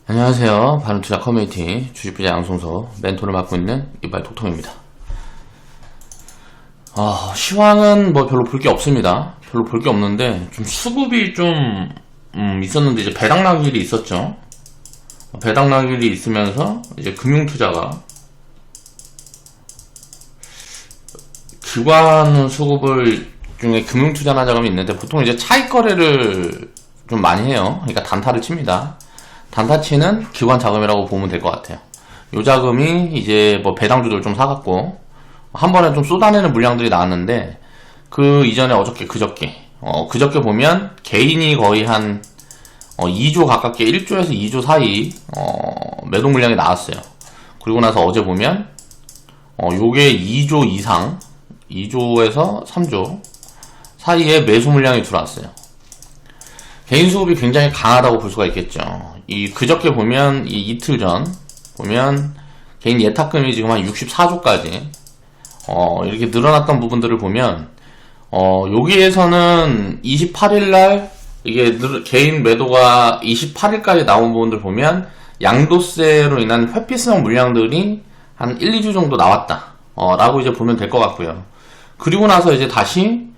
안녕하세요. 바른투자 커뮤니티 주식부자 양송서 멘토를 맡고 있는 이발 톡톡입니다. 시황은 뭐 별로 볼 게 없습니다. 별로 볼 게 없는데 좀 수급이 좀 있었는데 이제 배당락일이 있었죠. 배당락일이 있으면서 이제 금융투자가 기관 수급을 중에 금융투자나 자금이 있는데 보통 이제 차익 거래를 좀 많이 해요. 그러니까 단타를 칩니다. 단타치는 기관 자금이라고 보면 될 것 같아요. 요 자금이 이제 뭐 배당주들 좀 사갖고 한 번에 좀 쏟아내는 물량들이 나왔는데 그 이전에 그저께 보면 개인이 거의 한 2조 가깝게 1조에서 2조 사이 매도 물량이 나왔어요. 그리고 나서 어제 보면 요게 2조 이상 2조에서 3조 사이에 매수 물량이 들어왔어요. 개인 수급이 굉장히 강하다고 볼 수가 있겠죠. 그저께 보면 이틀 전 보면 개인 예탁금이 지금 한 64조까지 이렇게 늘어났던 부분들을 보면 여기에서는 28일날 이게 개인 매도가 28일까지 나온 부분들 보면 양도세로 인한 회피성 물량들이 한 1, 2주 정도 나왔다 라고 이제 보면 될 것 같고요. 그리고 나서 이제 다시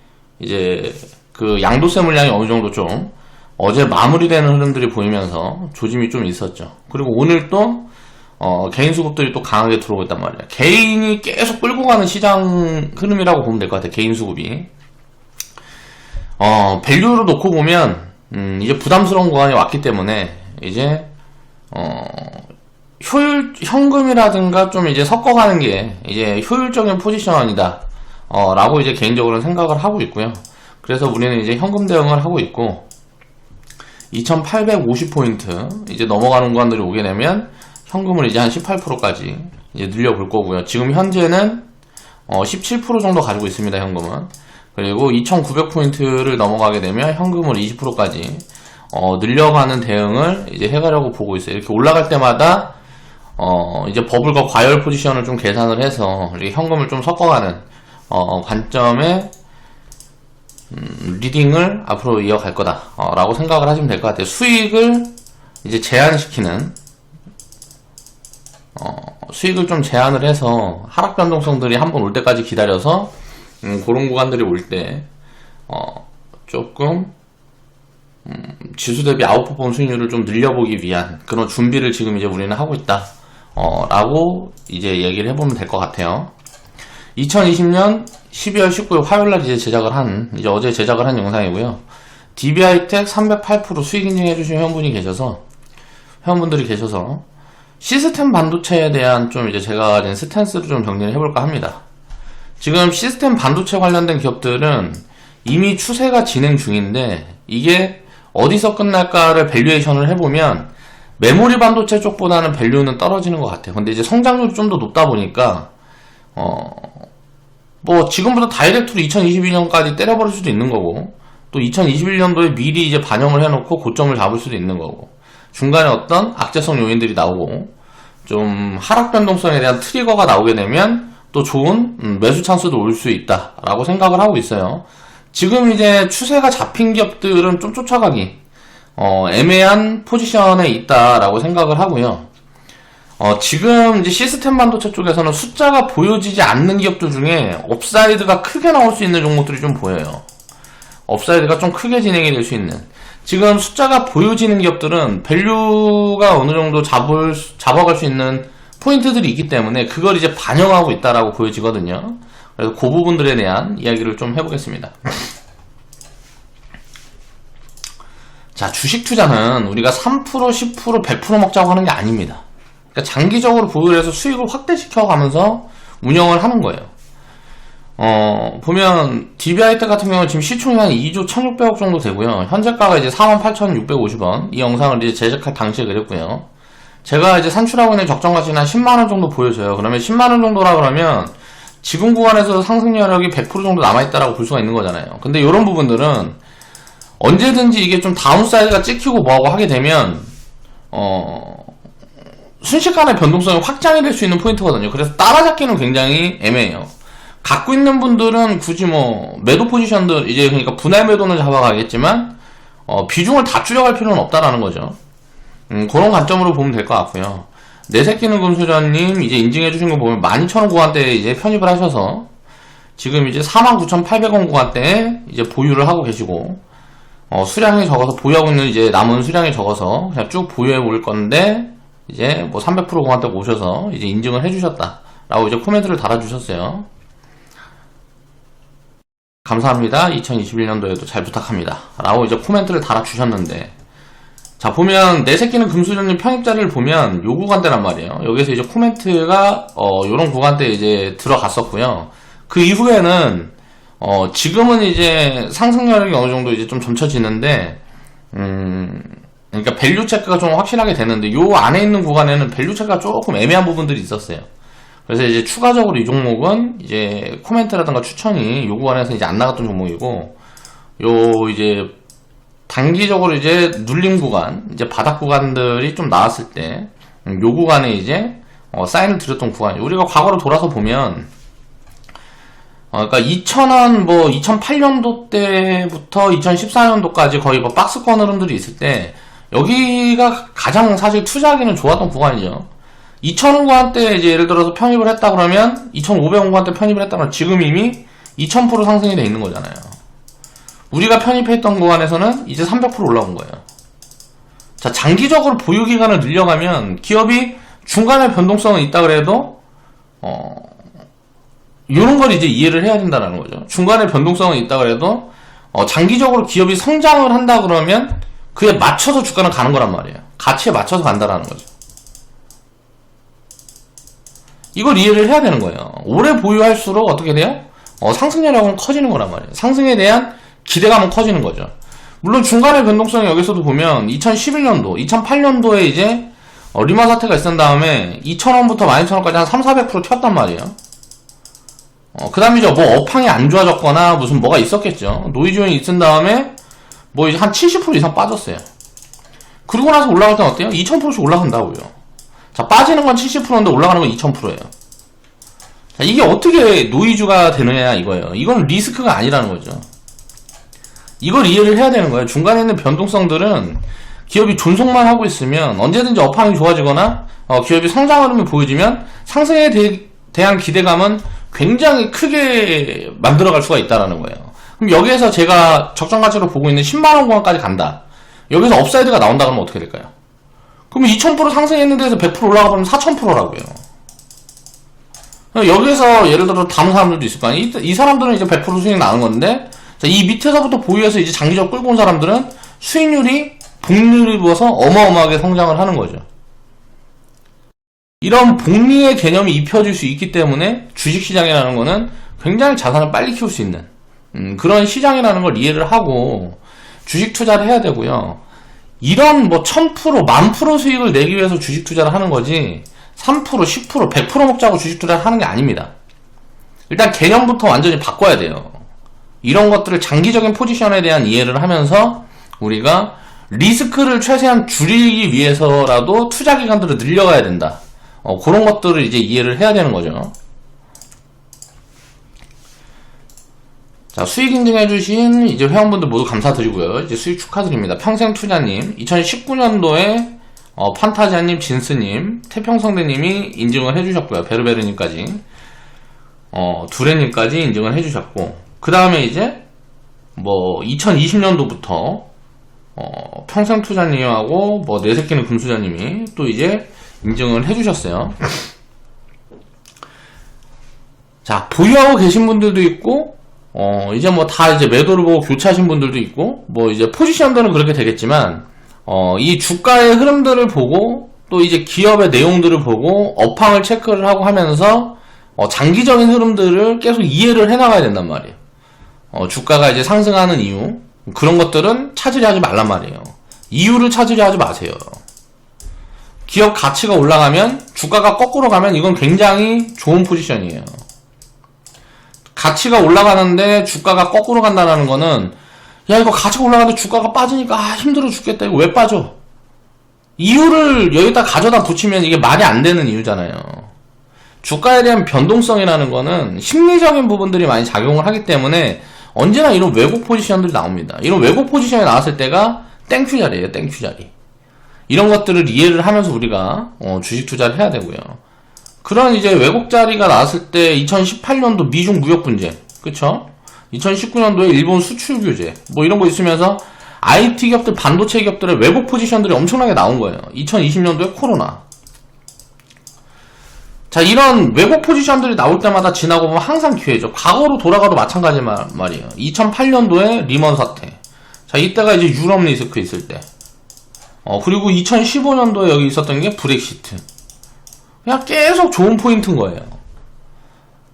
이제 그 양도세 물량이 어느 정도 좀 어제 마무리되는 흐름들이 보이면서 조짐이 좀 있었죠. 그리고 오늘 또 개인 수급들이 또 강하게 들어오고 있단 말이야. 개인이 계속 끌고 가는 시장 흐름이라고 보면 될 것 같아요. 개인 수급이 밸류로 놓고 보면 이제 부담스러운 구간이 왔기 때문에 이제 현금이라든가 좀 이제 섞어가는 게 이제 효율적인 포지션이다 라고 이제 개인적으로는 생각을 하고 있고요. 그래서 우리는 이제 현금 대응을 하고 있고 2850포인트 이제 넘어가는 구간들이 오게 되면 현금을 이제 한 18%까지 이제 늘려볼 거고요. 지금 현재는 17% 정도 가지고 있습니다. 현금은. 그리고 2900포인트를 넘어가게 되면 현금을 20%까지 늘려가는 대응을 이제 해가려고 보고 있어요. 이렇게 올라갈 때마다 이제 버블과 과열 포지션을 좀 계산을 해서 이렇게 현금을 좀 섞어가는 관점에 리딩을 앞으로 이어갈 거다 라고 생각을 하시면 될 것 같아요. 수익을 이제 제한시키는 수익을 좀 제한을 해서 하락 변동성들이 한번 올 때까지 기다려서 그런 구간들이 올 때 조금 지수 대비 아웃퍼폼 수익률을 좀 늘려보기 위한 그런 준비를 지금 이제 우리는 하고 있다 라고 이제 얘기를 해보면 될 것 같아요. 2020년 12월 19일 화요일날 이제 어제 제작을 한 영상이고요. DB하이텍 308% 수익 인증해주신 회원분들이 계셔서 시스템 반도체에 대한 좀 이제 제가 가진 스탠스를 좀 정리를 해볼까 합니다. 지금 시스템 반도체 관련된 기업들은 이미 추세가 진행 중인데 이게 어디서 끝날까를 밸류에이션을 해보면 메모리 반도체 쪽보다는 밸류는 떨어지는 것 같아요. 근데 이제 성장률이 좀 더 높다 보니까 뭐 지금부터 다이렉트로 2022년까지 때려버릴 수도 있는 거고 또 2021년도에 미리 이제 반영을 해놓고 고점을 잡을 수도 있는 거고 중간에 어떤 악재성 요인들이 나오고 좀 하락 변동성에 대한 트리거가 나오게 되면 또 좋은 매수 찬스도 올 수 있다 라고 생각을 하고 있어요. 지금 이제 추세가 잡힌 기업들은 좀 쫓아가기 애매한 포지션에 있다 라고 생각을 하고요. 지금 이제 시스템 반도체 쪽에서는 숫자가 보여지지 않는 기업들 중에 업사이드가 크게 나올 수 있는 종목들이 좀 보여요. 업사이드가 좀 크게 진행이 될 수 있는. 지금 숫자가 보여지는 기업들은 밸류가 어느 정도 잡아갈 수 있는 포인트들이 있기 때문에 그걸 이제 반영하고 있다라고 보여지거든요. 그래서 그 부분들에 대한 이야기를 좀 해보겠습니다. 자, 주식 투자는 우리가 3%, 10%, 100% 먹자고 하는 게 아닙니다. 그러니까 장기적으로 보유해서 수익을 확대시켜 가면서 운영을 하는 거예요. 보면 DB하이텍 같은 경우는 지금 시총이 한 2조 1600억 정도 되고요. 현재가가 이제 48,650원. 이 영상을 이제 제작할 당시에 그랬고요. 제가 이제 산출하고 있는 적정 가치는 한 10만원 정도 보여줘요. 그러면 10만원 정도라 그러면 지금 구간에서 상승 여력이 100% 정도 남아있다라고 볼 수가 있는 거잖아요. 근데 이런 부분들은 언제든지 이게 좀 다운사이드가 찍히고 뭐하고 하게 되면 순식간에 변동성이 확장이 될 수 있는 포인트거든요. 그래서 따라잡기는 굉장히 애매해요. 갖고 있는 분들은 굳이 뭐 매도 포지션들 이제 그러니까 분할 매도는 잡아가겠지만 비중을 다 줄여갈 필요는 없다라는 거죠. 그런 관점으로 보면 될 것 같고요. 내 새끼는 금수저님 이제 인증해주신 거 보면 12,000원 구간대에 이제 편입을 하셔서 지금 이제 49,800원 구간대에 이제 보유를 하고 계시고, 수량이 적어서 보유하고 있는 이제 남은 수량이 적어서 그냥 쭉 보유해 볼 건데, 이제 뭐 300% 구간대 오셔서 이제 인증을 해주셨다 라고 이제 코멘트를 달아주셨어요. 감사합니다. 2021년도에도 잘 부탁합니다 라고 이제 코멘트를 달아주셨는데, 자 보면 내 새끼는 금수저님 편입자리를 보면 요 구간대란 말이에요. 여기서 이제 코멘트가 요런 구간대에 이제 들어갔었고요. 그 이후에는 지금은 이제 상승 여력이 어느 정도 이제 좀 점쳐지는데, 그러니까 밸류 체크가 좀 확실하게 되는데, 요 안에 있는 구간에는 밸류 체크가 조금 애매한 부분들이 있었어요. 그래서 이제 추가적으로 이 종목은 이제 코멘트라든가 추천이 요 구간에서 이제 안 나갔던 종목이고, 요 이제 단기적으로 이제 눌림 구간, 이제 바닥 구간들이 좀 나왔을 때, 요 구간에 이제 사인을 드렸던 구간이, 우리가 과거로 돌아서 보면, 그러니까 2000원, 뭐 2008년도 때부터 2014년도까지 거의 뭐 박스권 흐름들이 있을 때, 여기가 가장 사실 투자하기는 좋았던 구간이죠. 2000원 구간대 이제 예를 들어서 편입을 했다 그러면 2500원 구간대 편입을 했다 그러면 지금 이미 2000% 상승이 돼 있는 거잖아요. 우리가 편입했던 구간에서는 이제 300% 올라온 거예요. 자, 장기적으로 보유 기간을 늘려가면 기업이 중간에 변동성은 있다 그래도 이런 걸 이제 이해를 해야 된다는 거죠. 중간에 변동성은 있다 그래도 장기적으로 기업이 성장을 한다 그러면 그에 맞춰서 주가는 가는 거란 말이에요. 가치에 맞춰서 간다라는 거죠. 이걸 이해를 해야 되는 거예요. 오래 보유할수록 어떻게 돼요? 상승률은 커지는 거란 말이에요. 상승에 대한 기대감은 커지는 거죠. 물론 중간에 변동성이 여기서도 보면 2011년도, 2008년도에 이제 리마 사태가 있은 다음에 2,000원부터 12,000원까지 한 3,400% 튀었단 말이에요. 그 다음에 뭐 업황이 안 좋아졌거나 무슨 뭐가 있었겠죠. 노이즈 요인이 있은 다음에 뭐 이제 한 70% 이상 빠졌어요. 그리고 나서 올라갈 땐 어때요? 2000%씩 올라간다고요. 자, 빠지는 건 70%인데 올라가는 건 2000%예요. 자, 이게 어떻게 노이즈가 되느냐 이거예요. 이건 리스크가 아니라는 거죠. 이걸 이해를 해야 되는 거예요. 중간에 있는 변동성들은 기업이 존속만 하고 있으면 언제든지 업황이 좋아지거나 기업이 성장 흐름이 보여지면 상승에 대한 기대감은 굉장히 크게 만들어갈 수가 있다는 거예요. 그럼 여기에서 제가 적정 가치로 보고 있는 10만원 구간까지 간다. 여기서 업사이드가 나온다 그러면 어떻게 될까요? 그럼 2000% 상승했는 데서 100% 올라가 버리면 4000%라고요. 여기에서 예를 들어 다른 사람들도 있을 거 아니에요. 이 사람들은 이제 100% 수익 나는 건데, 자, 이 밑에서부터 보유해서 이제 장기적으로 끌고 온 사람들은 수익률이 복리를 입어서 어마어마하게 성장을 하는 거죠. 이런 복리의 개념이 입혀질 수 있기 때문에 주식시장이라는 거는 굉장히 자산을 빨리 키울 수 있는 그런 시장이라는 걸 이해를 하고 주식 투자를 해야 되고요. 이런 뭐 1000%, 10,000% 수익을 내기 위해서 주식 투자를 하는 거지 3%, 10%, 100% 먹자고 주식 투자를 하는 게 아닙니다. 일단 개념부터 완전히 바꿔야 돼요. 이런 것들을 장기적인 포지션에 대한 이해를 하면서 우리가 리스크를 최대한 줄이기 위해서라도 투자 기간들을 늘려가야 된다. 그런 것들을 이제 이해를 해야 되는 거죠. 자, 수익 인증해주신 이제 회원분들 모두 감사드리고요. 이제 수익 축하드립니다. 평생투자님, 2019년도에 판타지아님, 진스님, 태평성대님이 인증을 해주셨고요. 베르베르님까지, 두레님까지 인증을 해주셨고, 그 다음에 이제 뭐 2020년도부터 평생투자님하고 뭐 내 새끼는 금수저님이 또 이제 인증을 해주셨어요. 자, 보유하고 계신 분들도 있고, 이제 뭐 다 이제 매도를 보고 교체하신 분들도 있고, 뭐 이제 포지션들은 그렇게 되겠지만, 이 주가의 흐름들을 보고, 또 이제 기업의 내용들을 보고, 업황을 체크를 하고 하면서, 장기적인 흐름들을 계속 이해를 해나가야 된단 말이에요. 주가가 이제 상승하는 이유, 그런 것들은 찾으려 하지 말란 말이에요. 이유를 찾으려 하지 마세요. 기업 가치가 올라가면, 주가가 거꾸로 가면 이건 굉장히 좋은 포지션이에요. 가치가 올라가는데 주가가 거꾸로 간다는 거는, 야, 이거 가치가 올라가는데 주가가 빠지니까 힘들어 죽겠다. 이거 왜 빠져? 이유를 여기다 가져다 붙이면 이게 말이 안 되는 이유잖아요. 주가에 대한 변동성이라는 거는 심리적인 부분들이 많이 작용을 하기 때문에 언제나 이런 왜곡 포지션들이 나옵니다. 이런 왜곡 포지션이 나왔을 때가 땡큐 자리예요. 땡큐 자리. 이런 것들을 이해를 하면서 우리가 주식 투자를 해야 되고요. 그런 이제 외국 자리가 나왔을 때 2018년도 미중 무역 분쟁, 그쵸? 2019년도에 일본 수출 규제, 뭐 이런 거 있으면서 IT 기업들, 반도체 기업들의 외국 포지션들이 엄청나게 나온 거예요. 2020년도에 코로나. 자, 이런 외국 포지션들이 나올 때마다 지나고 보면 항상 기회죠. 과거로 돌아가도 마찬가지 말이에요. 2008년도에 리먼 사태. 자, 이때가 이제 유럽 리스크 있을 때. 그리고 2015년도에 여기 있었던 게 브렉시트. 그냥 계속 좋은 포인트인 거예요.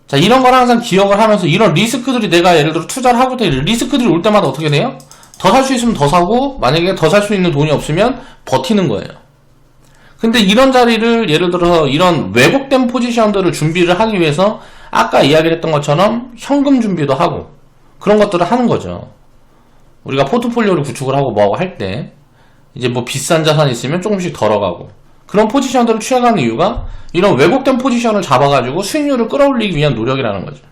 자, 이런 걸 항상 기억을 하면서 이런 리스크들이 내가 예를 들어 투자를 하고 때 리스크들이 올 때마다 어떻게 돼요? 더 살 수 있으면 더 사고, 만약에 더 살 수 있는 돈이 없으면 버티는 거예요. 근데 이런 자리를 예를 들어서 이런 왜곡된 포지션들을 준비를 하기 위해서 아까 이야기를 했던 것처럼 현금 준비도 하고 그런 것들을 하는 거죠. 우리가 포트폴리오를 구축을 하고 뭐하고 할 때 이제 뭐 비싼 자산이 있으면 조금씩 덜어가고 그런 포지션들을 취해가는 이유가 이런 왜곡된 포지션을 잡아가지고 수익률을 끌어올리기 위한 노력이라는 거죠.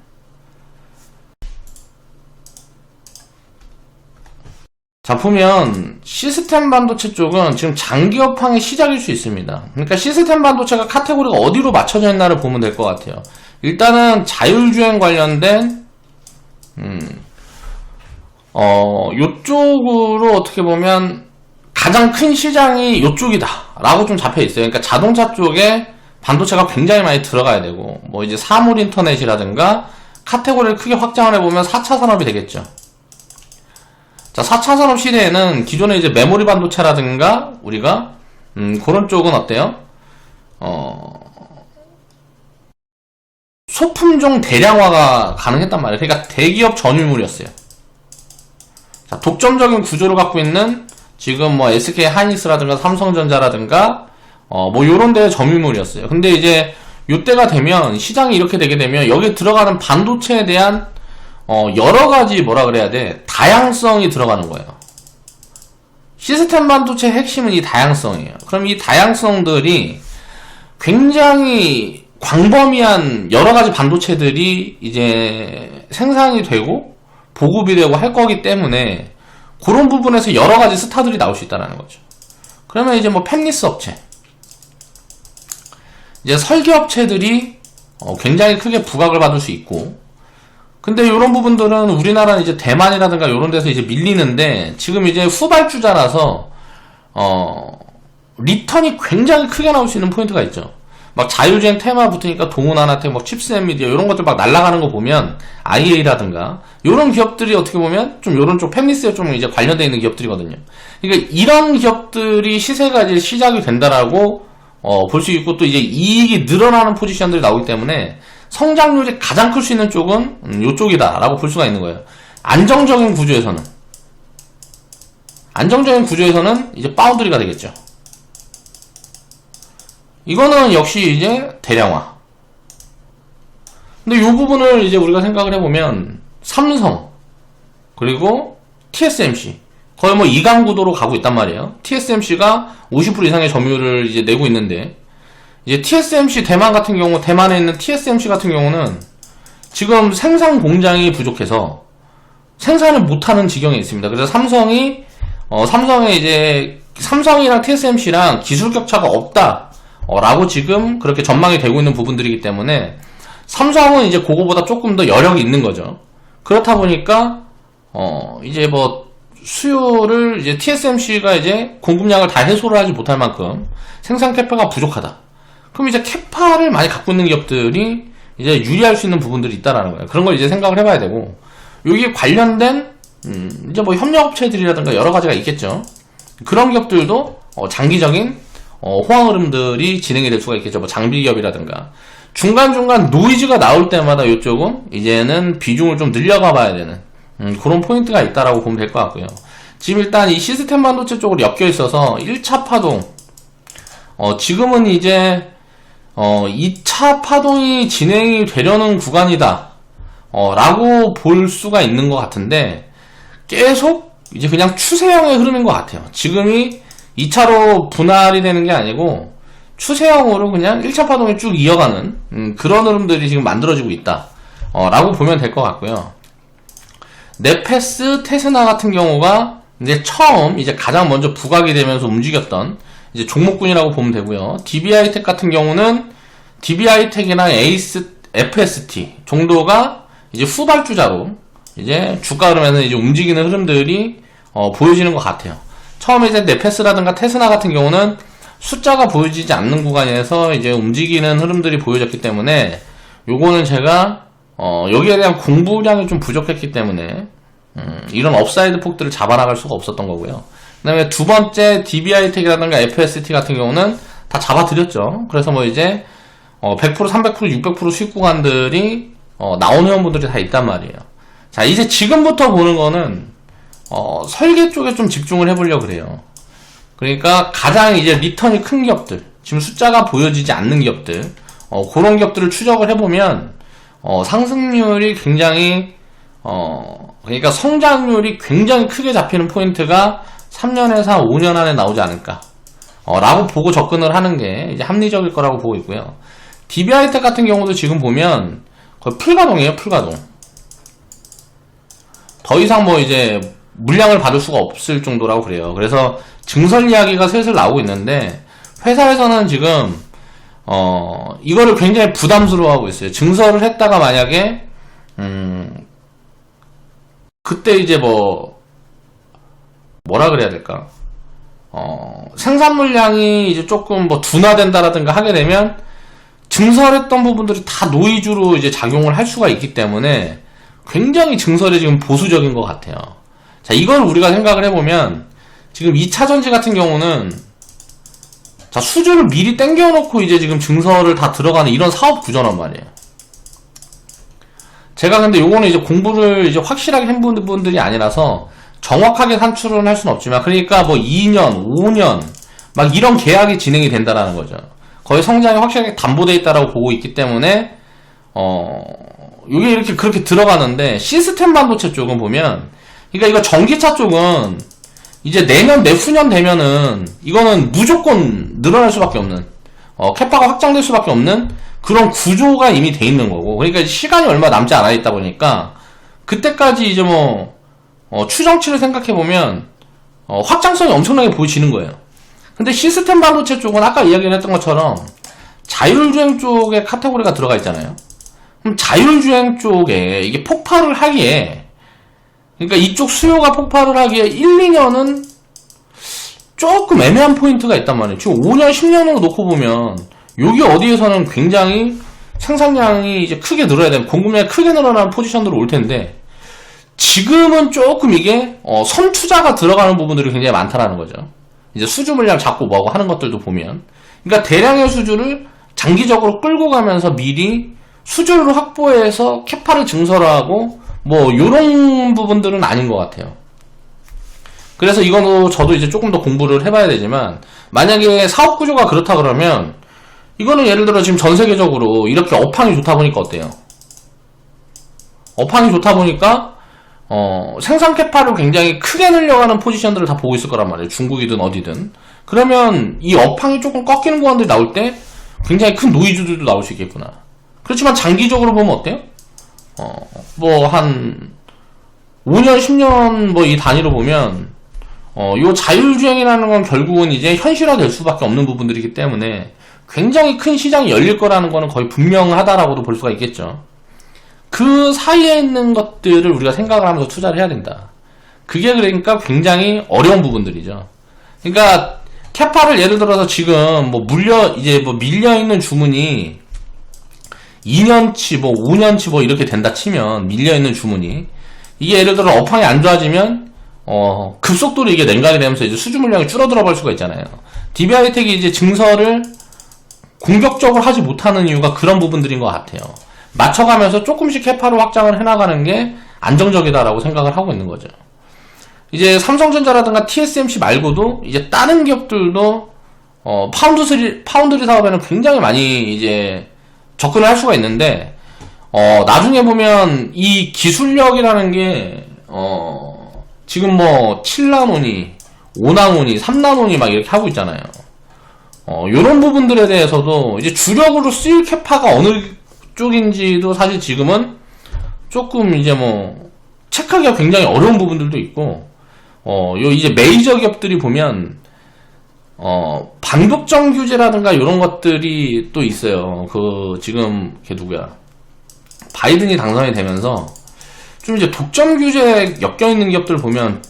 자, 보면 시스템 반도체 쪽은 지금 장기 업황의 시작일 수 있습니다. 그러니까 시스템 반도체가 카테고리가 어디로 맞춰져 있나를 보면 될 것 같아요. 일단은 자율주행 관련된 요쪽으로 어떻게 보면 가장 큰 시장이 요쪽이다 라고 좀 잡혀 있어요. 그러니까 자동차 쪽에 반도체가 굉장히 많이 들어가야 되고 뭐 이제 사물 인터넷이라든가 카테고리를 크게 확장을 해보면 4차 산업이 되겠죠. 자, 4차 산업 시대에는 기존에 이제 메모리 반도체라든가 우리가 그런 쪽은 어때요? 소품종 대량화가 가능했단 말이에요. 그러니까 대기업 전유물이었어요. 자, 독점적인 구조를 갖고 있는 지금 뭐 SK 하이닉스라든가 삼성전자라든가 뭐 요런 데의 점유물이었어요. 근데 이제 요때가 되면 시장이 이렇게 되게 되면 여기 들어가는 반도체에 대한 여러 가지 뭐라 그래야 돼? 다양성이 들어가는 거예요. 시스템 반도체의 핵심은 이 다양성이에요. 그럼 이 다양성들이 굉장히 광범위한 여러 가지 반도체들이 이제 생산이 되고 보급이 되고 할 거기 때문에 그런 부분에서 여러 가지 스타들이 나올 수 있다는 거죠. 그러면 이제 뭐 팹리스 업체, 이제 설계 업체들이 굉장히 크게 부각을 받을 수 있고, 근데 이런 부분들은 우리나라는 이제 대만이라든가 이런 데서 이제 밀리는데 지금 이제 후발주자라서 리턴이 굉장히 크게 나올 수 있는 포인트가 있죠. 막 자율주행 테마 붙으니까 동훈하나텍, 막 칩스 엔비디아 이런 것들 막 날아가는 거 보면 IA라든가 이런 기업들이 어떻게 보면 좀 이런 쪽 팹리스에 좀 이제 관련되어 있는 기업들이거든요. 그러니까 이런 기업들이 시세가 이제 시작이 된다라고 볼 수 있고 또 이제 이익이 늘어나는 포지션들이 나오기 때문에 성장률이 가장 클 수 있는 쪽은 이쪽이다 라고 볼 수가 있는 거예요. 안정적인 구조에서는 이제 바운드리가 되겠죠. 이거는 역시 이제 대량화. 근데 이 부분을 이제 우리가 생각을 해보면 삼성 그리고 TSMC 거의 뭐 이강 구도로 가고 있단 말이에요. TSMC가 50% 이상의 점유율을 이제 내고 있는데 이제 TSMC 대만 같은 경우, 대만에 있는 TSMC 같은 경우는 지금 생산 공장이 부족해서 생산을 못하는 지경에 있습니다. 그래서 삼성이 삼성이랑 TSMC랑 기술 격차가 없다 라고 지금 그렇게 전망이 되고 있는 부분들이기 때문에 삼성은 이제 그거보다 조금 더 여력이 있는 거죠. 그렇다 보니까 이제 뭐 수요를 이제 TSMC가 이제 공급량을 다 해소를 하지 못할 만큼 생산 캐파가 부족하다. 그럼 이제 캐파를 많이 갖고 있는 기업들이 이제 유리할 수 있는 부분들이 있다라는 거예요. 그런 걸 이제 생각을 해봐야 되고, 여기에 관련된 이제 뭐 협력업체들이라든가 여러 가지가 있겠죠. 그런 기업들도 장기적인 호황 흐름들이 진행이 될 수가 있겠죠. 뭐 장비 기업이라든가 중간중간 노이즈가 나올 때마다 이쪽은 이제는 비중을 좀 늘려가 봐야 되는 그런 포인트가 있다라고 보면 될 것 같고요. 지금 일단 이 시스템 반도체 쪽으로 엮여 있어서 1차 파동, 지금은 이제 2차 파동이 진행이 되려는 구간이다 라고 볼 수가 있는 것 같은데, 계속 이제 그냥 추세형의 흐름인 것 같아요. 지금이 2차로 분할이 되는 게 아니고 추세형으로 그냥 1차 파동이 쭉 이어가는 그런 흐름들이 지금 만들어지고 있다 라고 보면 될 것 같고요. 네페스, 테스나 같은 경우가 이제 처음 이제 가장 먼저 부각이 되면서 움직였던 이제 종목군이라고 보면 되고요. DB하이텍 같은 경우는 DB하이텍이랑 에이스, FST 정도가 이제 후발주자로 이제 주가 흐름에서 이제 움직이는 흐름들이 보여지는 것 같아요. 처음에 이제 네페스라든가 테스나 같은 경우는 숫자가 보여지지 않는 구간에서 이제 움직이는 흐름들이 보여졌기 때문에 요거는 제가 여기에 대한 공부량이 좀 부족했기 때문에 이런 업사이드 폭들을 잡아나갈 수가 없었던 거고요. 그 다음에 두 번째 DB하이텍이라든가 FST 같은 경우는 다 잡아드렸죠. 그래서 뭐 이제 100%, 300%, 600% 수익 구간들이 나온 회원분들이 다 있단 말이에요. 자, 이제 지금부터 보는 거는 설계 쪽에 좀 집중을 해보려고 그래요. 그러니까 가장 이제 리턴이 큰 기업들, 지금 숫자가 보여지지 않는 기업들, 그런 기업들을 추적을 해보면 상승률이 굉장히 그러니까 성장률이 굉장히 크게 잡히는 포인트가 3년에서 5년 안에 나오지 않을까 라고 보고 접근을 하는 게 이제 합리적일 거라고 보고 있고요. DB하이텍 같은 경우도 지금 보면 거의 풀가동이에요. 풀가동. 더 이상 뭐 이제 물량을 받을 수가 없을 정도라고 그래요. 그래서 증설 이야기가 슬슬 나오고 있는데 회사에서는 지금 이거를 굉장히 부담스러워하고 있어요. 증설을 했다가 만약에 그때 이제 뭐라 그래야 될까? 생산 물량이 이제 조금 뭐 둔화된다라든가 하게 되면 증설했던 부분들이 다 노이즈로 이제 작용을 할 수가 있기 때문에 굉장히 증설에 지금 보수적인 것 같아요. 자, 이걸 우리가 생각을 해보면 지금 2차전지 같은 경우는 자, 수주를 미리 땡겨놓고 이제 지금 증설을 다 들어가는 이런 사업 구조란 말이에요. 제가 근데 요거는 이제 공부를 이제 확실하게 한 분들이 아니라서 정확하게 산출은 할 수는 없지만, 그러니까 뭐 2년, 5년 막 이런 계약이 진행이 된다라는 거죠. 거의 성장이 확실하게 담보되어 있다라고 보고 있기 때문에 이게 이렇게 그렇게 들어가는데, 시스템 반도체 쪽은 보면, 그러니까 이거 전기차 쪽은 이제 내년 내후년 되면은 이거는 무조건 늘어날 수밖에 없는 캐파가 확장될 수밖에 없는 그런 구조가 이미 돼 있는 거고, 그러니까 시간이 얼마 남지 않아 있다 보니까 그때까지 이제 뭐 추정치를 생각해 보면 확장성이 엄청나게 보여지는 거예요. 근데 시스템 반도체 쪽은 아까 이야기를 했던 것처럼 자율주행 쪽에 카테고리가 들어가 있잖아요. 그럼 자율주행 쪽에 이게 폭발을 하기에, 그러니까 이쪽 수요가 폭발을 하기에 1, 2년은 조금 애매한 포인트가 있단 말이에요. 지금 5년, 10년으로 놓고 보면 여기 어디에서는 굉장히 생산량이 이제 크게 늘어야 되는, 공급량이 크게 늘어나는 포지션으로 올 텐데, 지금은 조금 이게 선투자가 들어가는 부분들이 굉장히 많다라는 거죠. 이제 수주 물량 잡고 뭐하고 하는 것들도 보면, 그러니까 대량의 수주를 장기적으로 끌고 가면서 미리 수주를 확보해서 캐파를 증설하고 뭐 요런 부분들은 아닌 것 같아요. 그래서 이거는 저도 이제 조금 더 공부를 해봐야 되지만, 만약에 사업 구조가 그렇다 그러면 이거는 예를 들어 지금 전 세계적으로 이렇게 업황이 좋다 보니까 어때요? 업황이 좋다 보니까 생산 캐파를 굉장히 크게 늘려가는 포지션들을 다 보고 있을 거란 말이에요. 중국이든 어디든. 그러면 이 업황이 조금 꺾이는 구간들이 나올 때 굉장히 큰 노이즈들도 나올 수 있겠구나. 그렇지만 장기적으로 보면 어때요? 뭐 한 5년, 10년 뭐 이 단위로 보면 요 자율주행이라는 건 결국은 이제 현실화될 수밖에 없는 부분들이기 때문에 굉장히 큰 시장이 열릴 거라는 거는 거의 분명하다라고도 볼 수가 있겠죠. 그 사이에 있는 것들을 우리가 생각을 하면서 투자를 해야 된다. 그게 그러니까 굉장히 어려운 부분들이죠. 그러니까 캐파를 예를 들어서 지금 뭐 밀려있는 주문이 2년치 뭐 5년치 뭐 이렇게 된다 치면, 밀려있는 주문이 이게 예를 들어 업황이 안 좋아지면 급속도로 이게 냉각이 되면서 이제 수주 물량이 줄어들어 버릴 수가 있잖아요. DB하이텍이 이제 증설을 공격적으로 하지 못하는 이유가 그런 부분들인 것 같아요. 맞춰가면서 조금씩 캐파로 확장을 해나가는 게 안정적이다라고 생각을 하고 있는 거죠. 이제 삼성전자라든가 TSMC 말고도 이제 다른 기업들도 파운드리 사업에는 굉장히 많이 이제 접근을 할 수가 있는데, 나중에 보면 이 기술력이라는 게 지금 뭐 7나노니, 5나노니, 3나노니 막 이렇게 하고 있잖아요. 요런 부분들에 대해서도 이제 주력으로 쓰일 캐파가 어느 쪽인지도 사실 지금은 조금 이제 뭐 체크하기가 굉장히 어려운 부분들도 있고, 요 이제 메이저 기업들이 보면 반독점 규제라든가 이런 것들이 또 있어요. 지금 걔 누구야? 바이든이 당선이 되면서 좀 이제 독점 규제에 엮여있는 기업들을 보면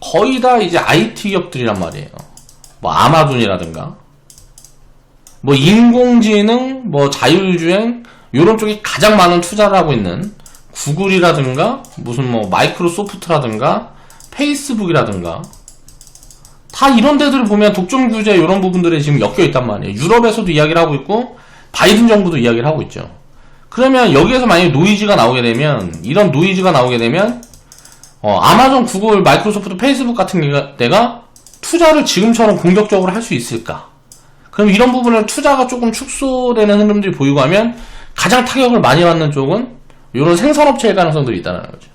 거의 다 이제 IT 기업들이란 말이에요. 뭐 아마존이라든가 뭐 인공지능, 뭐 자율주행 요런 쪽이 가장 많은 투자를 하고 있는 구글이라든가 무슨 뭐 마이크로소프트라든가 페이스북이라든가 다 이런 데들을 보면 독점 규제 이런 부분들에 지금 엮여 있단 말이에요. 유럽에서도 이야기를 하고 있고 바이든 정부도 이야기를 하고 있죠. 그러면 여기에서 만약에 노이즈가 나오게 되면 아마존, 구글, 마이크로소프트, 페이스북 같은 데가 투자를 지금처럼 공격적으로 할 수 있을까? 그럼 이런 부분을 투자가 조금 축소되는 흐름들이 보이고 하면 가장 타격을 많이 받는 쪽은 이런 생산업체의 가능성들이 있다는 거죠.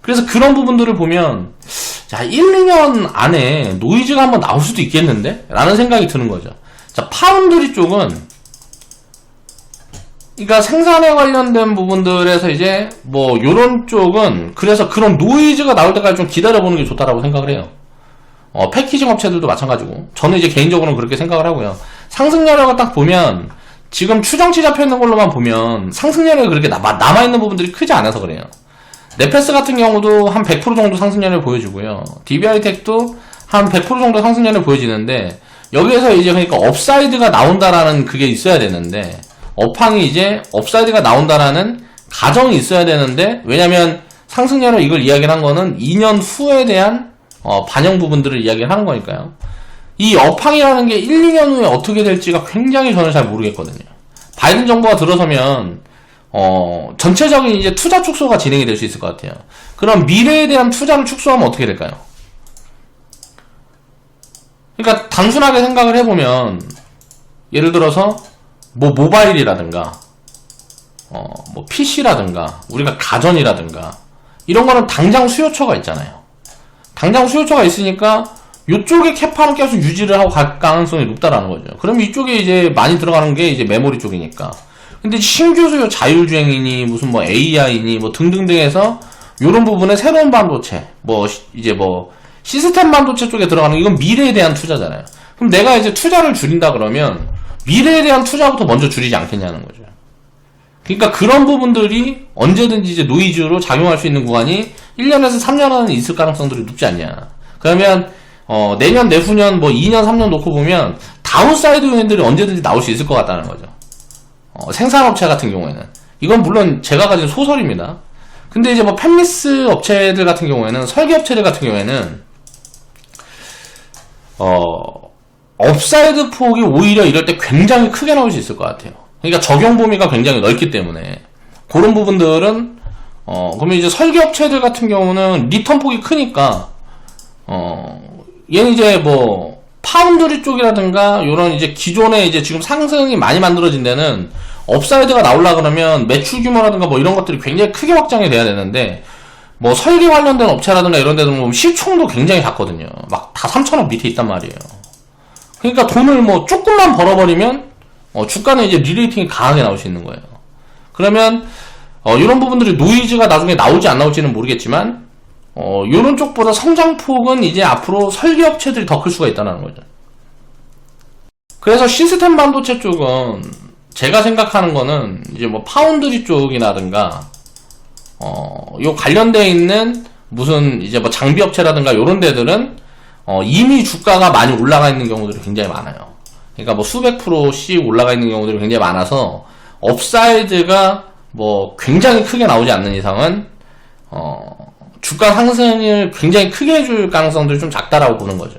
그래서 그런 부분들을 보면 자 1, 2년 안에 노이즈가 한번 나올 수도 있겠는데? 라는 생각이 드는 거죠. 자 파운드리 쪽은 그러니까 생산에 관련된 부분들에서 이제 뭐 요런 쪽은 그래서 그런 노이즈가 나올 때까지 좀 기다려보는 게 좋다라고 생각을 해요. 패키징 업체들도 마찬가지고 저는 이제 개인적으로는 그렇게 생각을 하고요. 상승 여력을 딱 보면 지금 추정치 잡혀있는 걸로만 보면 상승 여력이 그렇게 남아있는 부분들이 크지 않아서 그래요. 네페스 같은 경우도 한 100% 정도 상승 여력을 보여주고요. DBI텍도 한 100% 정도 상승 여력을 보여지는데 여기에서 이제 그러니까 업사이드가 나온다라는 그게 있어야 되는데 업황이 이제 업사이드가 나온다라는 가정이 있어야 되는데 왜냐면 상승 여력 이걸 이야기를 한 거는 2년 후에 대한 반영 부분들을 이야기를 하는 거니까요. 이 업황이라는 게 1, 2년 후에 어떻게 될지가 굉장히 저는 잘 모르겠거든요. 바이든 정부가 들어서면 전체적인 이제 투자 축소가 진행이 될 수 있을 것 같아요. 그럼 미래에 대한 투자를 축소하면 어떻게 될까요? 그러니까 단순하게 생각을 해보면 예를 들어서 뭐 모바일이라든가 뭐 PC라든가 우리가 가전이라든가 이런 거는 당장 수요처가 있잖아요. 당장 수요처가 있으니까 이쪽에 캐파는 계속 유지를 하고 갈 가능성이 높다라는 거죠. 그럼 이쪽에 이제 많이 들어가는 게 이제 메모리 쪽이니까. 근데 신규 수요 자율주행이니 무슨 뭐 AI니 뭐 등등등 해서 요런 부분에 새로운 반도체 뭐 이제 뭐 시스템 반도체 쪽에 들어가는 이건 미래에 대한 투자잖아요. 그럼 내가 이제 투자를 줄인다 그러면 미래에 대한 투자부터 먼저 줄이지 않겠냐는 거죠. 그러니까 그런 부분들이 언제든지 이제 노이즈로 작용할 수 있는 구간이 1년에서 3년 안에 있을 가능성들이 높지 않냐. 그러면 내년, 내후년, 뭐 2년, 3년 놓고 보면 다운사이드 요인들이 언제든지 나올 수 있을 것 같다는 거죠. 생산업체 같은 경우에는 이건 물론 제가 가진 소설입니다. 근데 이제 뭐 팹리스 업체들 같은 경우에는 설계업체들 같은 경우에는 업사이드 폭이 오히려 이럴 때 굉장히 크게 나올 수 있을 것 같아요. 그러니까 적용 범위가 굉장히 넓기 때문에 그런 부분들은 그러면 이제 설계업체들 같은 경우는 리턴 폭이 크니까 얘는 이제 뭐 파운드리 쪽이라든가 요런 이제 기존에 이제 지금 상승이 많이 만들어진 데는 업사이드가 나오려 그러면 매출 규모라든가 뭐 이런 것들이 굉장히 크게 확장이 돼야 되는데 뭐 설계 관련된 업체라든가 이런 데는 보면 시총도 굉장히 작거든요. 막 다 3천억 밑에 있단 말이에요. 그러니까 돈을 뭐 조금만 벌어버리면 주가는 이제 리레이팅이 강하게 나올 수 있는 거예요. 그러면 이런 부분들이 노이즈가 나중에 나올지 안 나올지는 모르겠지만 요런 쪽보다 성장폭은 이제 앞으로 설계업체들이 더 클 수가 있다는 거죠. 그래서 시스템 반도체 쪽은 제가 생각하는 거는 이제 뭐 파운드리 쪽이라든가 요 관련되어 있는 무슨 이제 뭐 장비업체라든가 요런 데들은 이미 주가가 많이 올라가 있는 경우들이 굉장히 많아요. 그러니까 뭐 수백 %씩 올라가 있는 경우들이 굉장히 많아서 업사이드가 뭐 굉장히 크게 나오지 않는 이상은 주가 상승을 굉장히 크게 해줄 가능성들이 좀 작다라고 보는 거죠.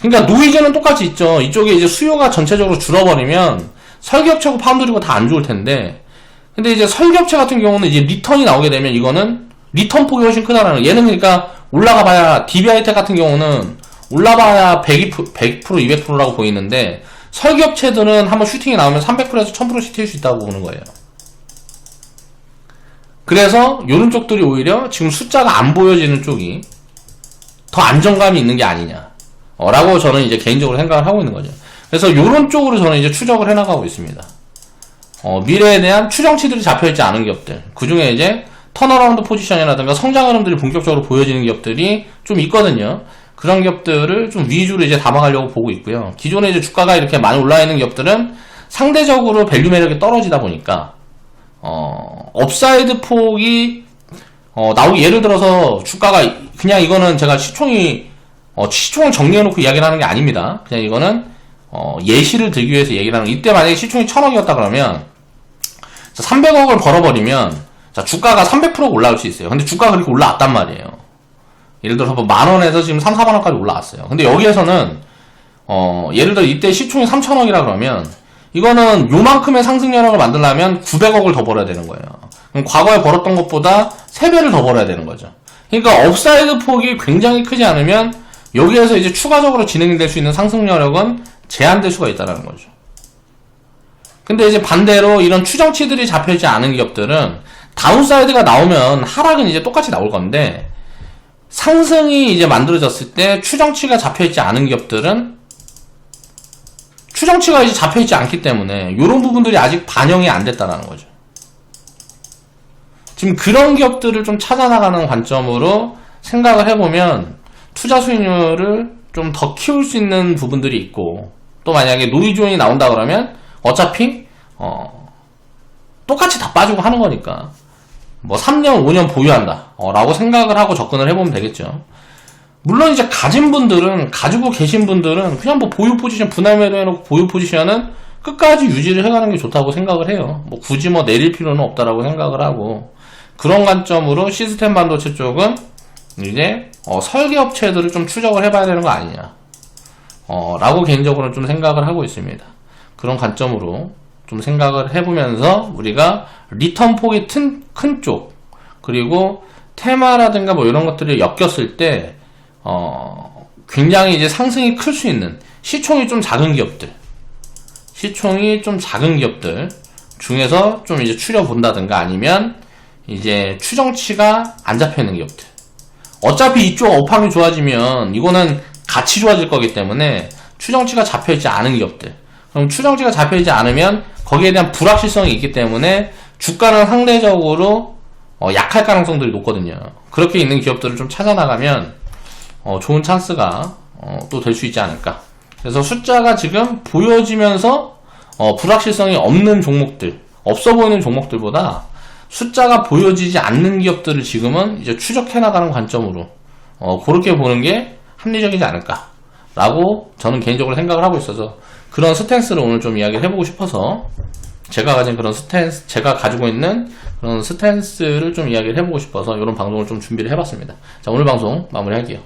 그러니까 노이즈는 똑같이 있죠. 이쪽에 이제 수요가 전체적으로 줄어버리면 설계업체고 파운드리고 다 안 좋을 텐데, 근데 이제 설계업체 같은 경우는 이제 리턴이 나오게 되면 이거는 리턴 폭이 훨씬 크다라는 거예요. 얘는 그러니까 올라가봐야 DBI텍 같은 경우는 올라봐야 100%, 200%라고 보이는데 설계업체들은 한번 슈팅이 나오면 300%에서 1000%씩 튈 수 있다고 보는 거예요. 그래서 요런 쪽들이 오히려 지금 숫자가 안 보여지는 쪽이 더 안정감이 있는 게 아니냐 라고 저는 이제 개인적으로 생각을 하고 있는 거죠. 그래서 요런 쪽으로 저는 이제 추적을 해나가고 있습니다. 미래에 대한 추정치들이 잡혀있지 않은 기업들, 그 중에 이제 턴어라운드 포지션이라든가 성장 흐름들이 본격적으로 보여지는 기업들이 좀 있거든요. 그런 기업들을 좀 위주로 이제 담아가려고 보고 있고요. 기존에 이제 주가가 이렇게 많이 올라 있는 기업들은 상대적으로 밸류 매력이 떨어지다 보니까 업사이드 폭이 나오기, 예를 들어서 주가가 그냥 이거는 제가 시총을 정리해놓고 이야기를 하는 게 아닙니다. 그냥 이거는 예시를 들기 위해서 얘기를 하는 거. 이때 만약에 시총이 1000억이었다 그러면 300억을 벌어버리면 자, 주가가 300%가 올라올 수 있어요. 근데 주가가 그렇게 올라왔단 말이에요. 예를 들어서 뭐 만원에서 지금 3, 4만원까지 올라왔어요. 근데 여기에서는 예를 들어 이때 시총이 3000억이라 그러면 이거는 요만큼의 상승력을 만들려면 900억을 더 벌어야 되는 거예요. 그럼 과거에 벌었던 것보다 3배를 더 벌어야 되는 거죠. 그러니까 업사이드 폭이 굉장히 크지 않으면 여기에서 이제 추가적으로 진행될 수 있는 상승력은 제한될 수가 있다는 거죠. 근데 이제 반대로 이런 추정치들이 잡혀있지 않은 기업들은 다운사이드가 나오면 하락은 이제 똑같이 나올 건데, 상승이 이제 만들어졌을 때 추정치가 잡혀있지 않은 기업들은 추정치가 이제 잡혀있지 않기 때문에 이런 부분들이 아직 반영이 안 됐다는 거죠. 지금 그런 기업들을 좀 찾아나가는 관점으로 생각을 해보면 투자 수익률을 좀 더 키울 수 있는 부분들이 있고, 또 만약에 노이즈원이 나온다 그러면 어차피 똑같이 다 빠지고 하는 거니까 뭐 3년 5년 보유한다 라고 생각을 하고 접근을 해보면 되겠죠. 물론 이제 가지고 계신 분들은 그냥 뭐 보유 포지션 분할 매도 해놓고 보유 포지션은 끝까지 유지를 해가는 게 좋다고 생각을 해요. 뭐 굳이 뭐 내릴 필요는 없다라고 생각을 하고, 그런 관점으로 시스템 반도체 쪽은 이제 설계 업체들을 좀 추적을 해봐야 되는 거 아니냐 라고 개인적으로는 좀 생각을 하고 있습니다. 그런 관점으로 좀 생각을 해보면서 우리가 리턴 폭이 큰 쪽, 그리고 테마라든가 뭐 이런 것들이 엮였을 때 굉장히 이제 상승이 클 수 있는 시총이 좀 작은 기업들 중에서 좀 이제 추려본다든가, 아니면 이제 추정치가 안 잡혀있는 기업들. 어차피 이쪽 업황이 좋아지면 이거는 같이 좋아질 거기 때문에 추정치가 잡혀있지 않은 기업들. 그럼 추정치가 잡혀있지 않으면 거기에 대한 불확실성이 있기 때문에 주가는 상대적으로 약할 가능성들이 높거든요. 그렇게 있는 기업들을 좀 찾아나가면 좋은 찬스가 또 될 수 있지 않을까. 그래서 숫자가 지금 보여지면서 불확실성이 없는 종목들, 없어 보이는 종목들보다 숫자가 보여지지 않는 기업들을 지금은 이제 추적해 나가는 관점으로 그렇게 보는 게 합리적이지 않을까 라고 저는 개인적으로 생각을 하고 있어서, 그런 스탠스를 오늘 좀 이야기를 해보고 싶어서 제가 가지고 있는 그런 스탠스를 좀 이야기를 해보고 싶어서 이런 방송을 좀 준비를 해봤습니다. 자, 오늘 방송 마무리할게요.